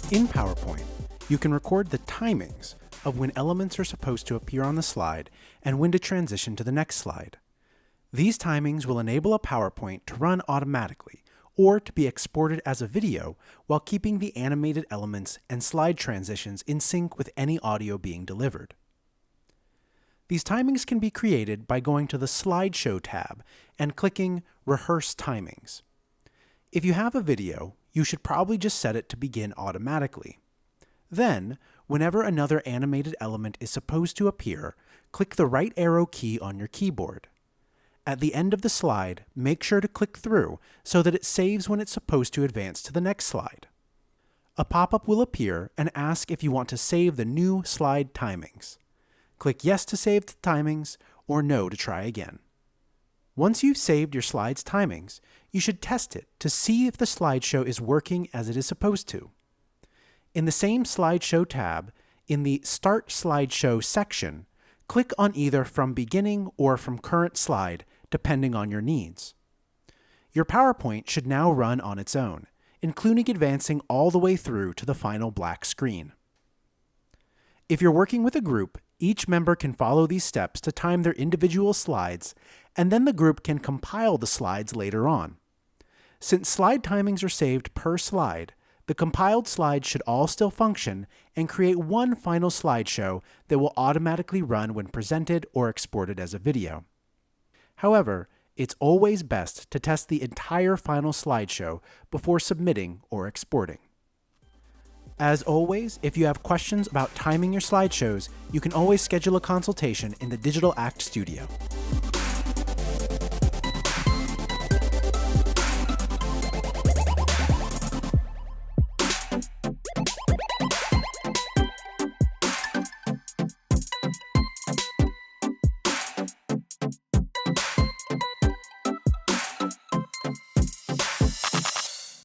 In PowerPoint, you can record the timings of when elements are supposed to appear on the slide and when to transition to the next slide. These timings will enable a PowerPoint to run automatically or to be exported as a video while keeping the animated elements and slide transitions in sync with any audio being delivered. These timings can be created by going to the Slideshow tab and clicking Rehearse Timings. If you have a video, you should probably just set it to begin automatically. Then, whenever another animated element is supposed to appear, click the right arrow key on your keyboard. At the end of the slide, make sure to click through so that it saves when it's supposed to advance to the next slide. A pop-up will appear and ask if you want to save the new slide timings. Click Yes to save the timings or No to try again. Once you've saved your slide's timings, you should test it to see if the slideshow is working as it is supposed to. In the same Slideshow tab, in the Start Slideshow section, click on either From Beginning or From Current Slide, depending on your needs. Your PowerPoint should now run on its own, including advancing all the way through to the final black screen. If you're working with a group, each member can follow these steps to time their individual slides, and then the group can compile the slides later on. Since slide timings are saved per slide, the compiled slides should all still function and create one final slideshow that will automatically run when presented or exported as a video. However, it's always best to test the entire final slideshow before submitting or exporting. As always, if you have questions about timing your slideshows, you can always schedule a consultation in the Digital Act Studio.